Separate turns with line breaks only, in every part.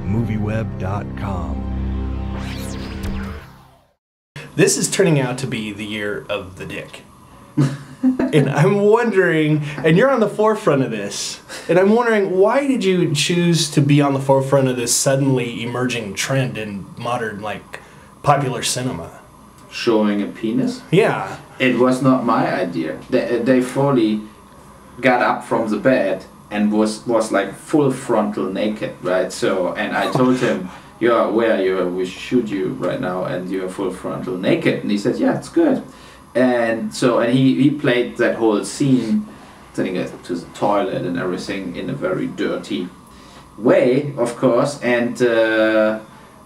MovieWeb.com.
This is turning out to be the year of the dick. And I'm wondering, and you're on the forefront of this, and I'm wondering, why did you choose to be on the forefront of this suddenly emerging trend in modern, like, popular cinema?
Showing a penis?
Yeah.
It was not my idea. They fully got up from the bed and was like full frontal naked, right? So, and I told him, you're aware, we shoot you right now and you're full frontal naked. And he said, yeah, it's good. And so, and he played that whole scene, sending it to the toilet and everything in a very dirty way, of course. And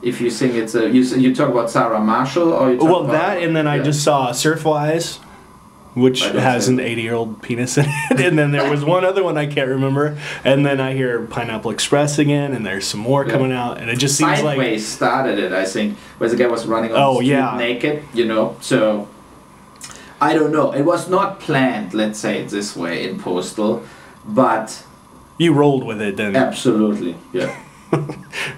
if you think it's a, you talk about Sarah Marshall, or you talk about
that, and then I just saw Surfwise, which has an 80-year-old penis in it, and then there was one other one I can't remember, and then I hear Pineapple Express again, and there's some more coming out, and it just seems like
Sideways started it, I think, where the guy was running on the street naked, you know. So I don't know. It was not planned, let's say it this way, in Postal, but
you rolled with it, then.
Absolutely, yeah.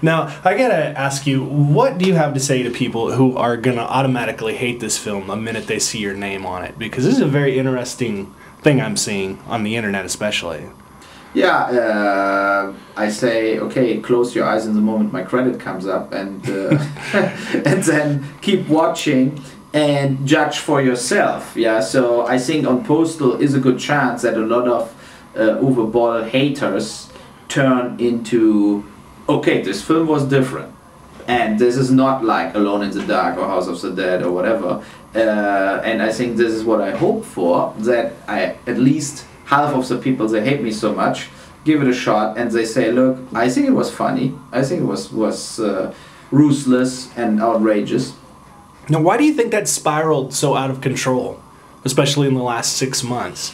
Now, I gotta ask you, what do you have to say to people who are gonna automatically hate this film the minute they see your name on it? Because this is a very interesting thing I'm seeing on the internet, especially.
Yeah, I say, okay, close your eyes in the moment my credit comes up, and and then keep watching and judge for yourself. Yeah, so I think on Postal is a good chance that a lot of Uwe Boll haters turn into, okay, this film was different, and this is not like Alone in the Dark or House of the Dead or whatever, and I think this is what I hope for, that at least half of the people that hate me so much give it a shot and they say, look, I think it was funny, I think it was ruthless and outrageous.
Now, why do you think that spiraled so out of control, especially in the last 6 months?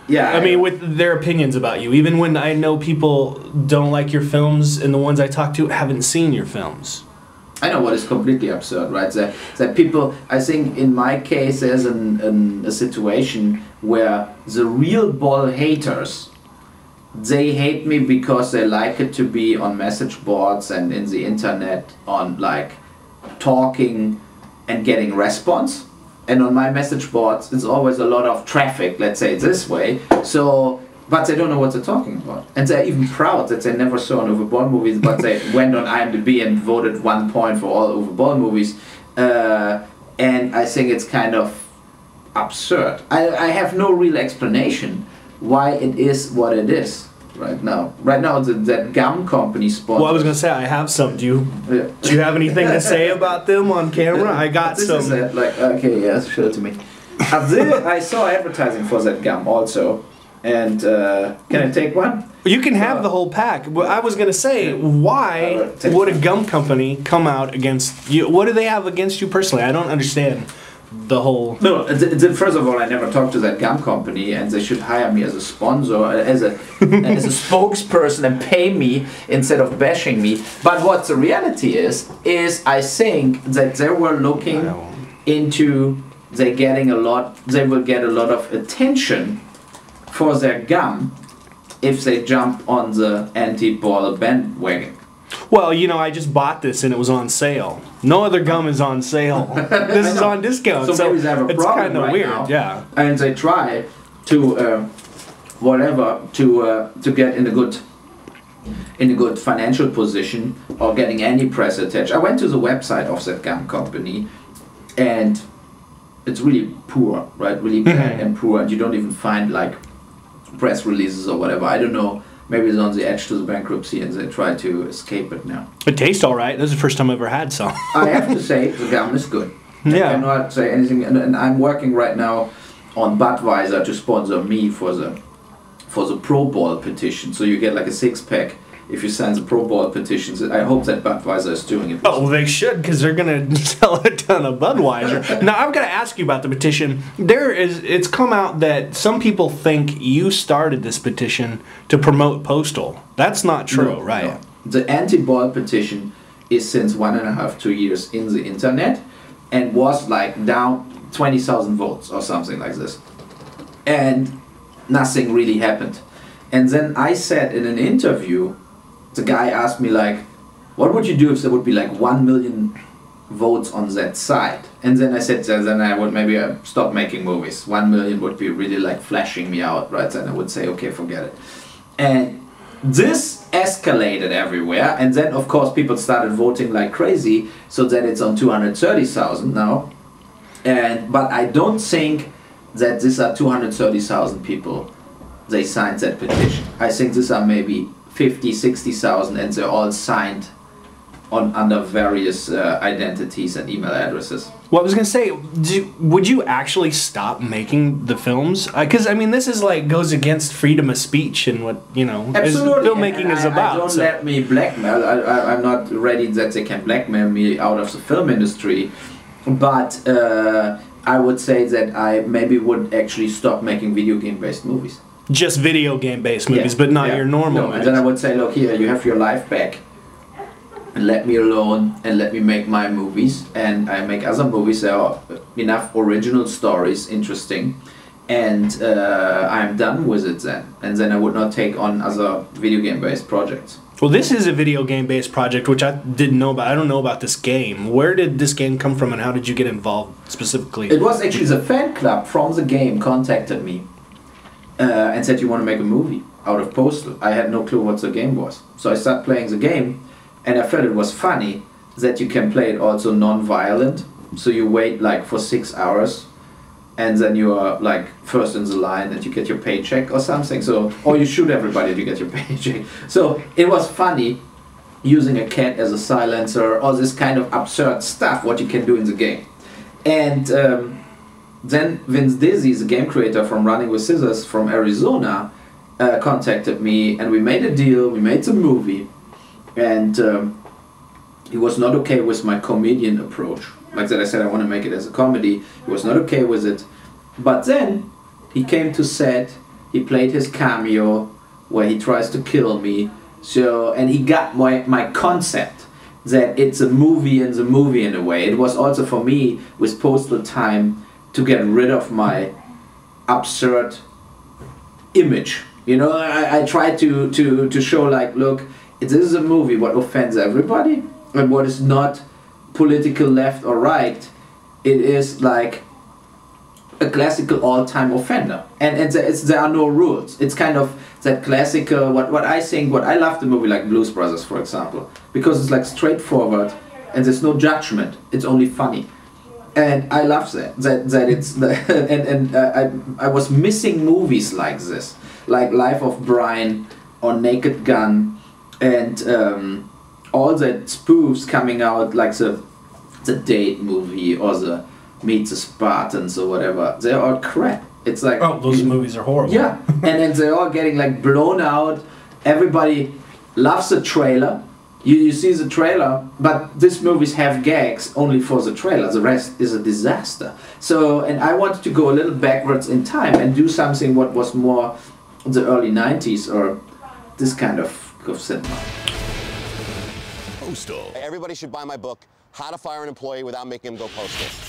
Yeah,
I mean, with their opinions about you, even when I know people don't like your films, and the ones I talk to haven't seen your films.
I know what is completely absurd, right? That people, I think in my case, there's a situation where the real Boll haters, they hate me because they like it to be on message boards and in the internet on like talking and getting response. And on my message boards, it's always a lot of traffic, let's say it this way. So, but they don't know what they're talking about. And they're even proud that they never saw an Uwe Boll movie, but they went on IMDb and voted 1 point for all Uwe Boll movies. And I think it's kind of absurd. I have no real explanation why it is what it is right now. Right now, that gum company sponsors.
Well, I was going to say, I have some. Do you have anything to say about them on camera? I got
this
some.
Is it. Like, okay, yeah, show it to me. I saw advertising for that gum also. And can I take one?
You can have the whole pack. I was going to say, why would a gum company come out against you? What do they have against you personally? I don't understand the whole...
No, first of all, I never talked to that gum company, and they should hire me as a sponsor, as a spokesperson, and pay me instead of bashing me. But what the reality is I think that they were looking into they will get a lot of attention for their gum if they jump on the anti-Boll bandwagon.
Well, you know, I just bought this and it was on sale. No other gum is on sale. This is on discount, so
maybe they have a
it's kind of
right
weird.
now.
Yeah.
And they try to to get in a good financial position or getting any press attention. I went to the website of that gum company, and it's really poor, right? Really bad and poor, and you don't even find like press releases or whatever. I don't know. Maybe it's on the edge to the bankruptcy and they try to escape it now.
It tastes all right. This is the first time I've ever had some.
I have to say, the gum is good.
Yeah.
I cannot say anything. And I'm working right now on Budweiser to sponsor me for the Pro Boll petition. So you get like a 6-pack if you sign the Pro Boll petitions. I hope that Budweiser is doing it.
Oh, they should, because they're going to sell a ton of Budweiser. Now, I'm going to ask you about the petition. It's come out that some people think you started this petition to promote Postal. That's not true,
No,
right?
No. The anti-Boll petition is since 1.5 to 2 years in the internet and was like down 20,000 votes or something like this. And nothing really happened. And then I said in an interview, the guy asked me like, what would you do if there would be like 1 million votes on that side? And then I said, then I would maybe stop making movies. 1 million would be really like flashing me out, right? Then I would say, okay, forget it. And this escalated everywhere, and then of course people started voting like crazy, so that it's on 230,000 now. But I don't think that these are 230,000 people, they signed that petition. I think these are maybe 50, 60,000, and they're all signed under various identities and email addresses.
Well, I was gonna say, would you actually stop making the films? Because I mean, this is like goes against freedom of speech and what filmmaking is about.
Don't let me blackmail. I'm not ready that they can blackmail me out of the film industry, but I would say that I maybe would actually stop making video game based movies.
Just video game based movies, but not your normal movies.
And then I would say, look here, you have your life back. And let me alone and let me make my movies, and I make other movies that are enough original stories, interesting, and I'm done with it then. And then I would not take on other video game based projects.
Well, this is a video game based project, which I didn't know about. I don't know about this game. Where did this game come from, and how did you get involved specifically?
It was actually the fan club from the game contacted me and said, you want to make a movie out of Postal. I had no clue what the game was. So I started playing the game. And I felt it was funny that you can play it also non-violent. So you wait like for 6 hours, and then you are like first in the line and you get your paycheck or something. So, or you shoot everybody and you get your paycheck. So it was funny using a cat as a silencer, all this kind of absurd stuff what you can do in the game. And then Vince Dizzy, the game creator from Running with Scissors from Arizona, contacted me, and we made a deal. We made the movie. And he was not okay with my comedian approach. Like that, I said I want to make it as a comedy. He was not okay with it. But then he came to set. He played his cameo where he tries to kill me. So, and he got my concept that it's a movie in the movie in a way. It was also for me with Postal time to get rid of my absurd image. You know, I tried to show like, look, this is a movie what offends everybody, and what is not political left or right. It is like a classical all-time offender, and there are no rules. It's kind of that classical what I love the movie like Blues Brothers, for example, because it's like straightforward and there's no judgment. It's only funny, and I love that it's I was missing movies like this, like Life of Brian or Naked Gun. And all the spoofs coming out, like the Date movie or the Meet the Spartans or whatever, they're all crap. It's like,
oh, those movies are horrible.
Yeah, and then they're all getting like blown out. Everybody loves the trailer. You see the trailer, but these movies have gags only for the trailer. The rest is a disaster. So, and I wanted to go a little backwards in time and do something what was more the early 90s or this kind of cinema.
Postal. Everybody should buy my book, How to Fire an Employee Without Making Him Go Postal.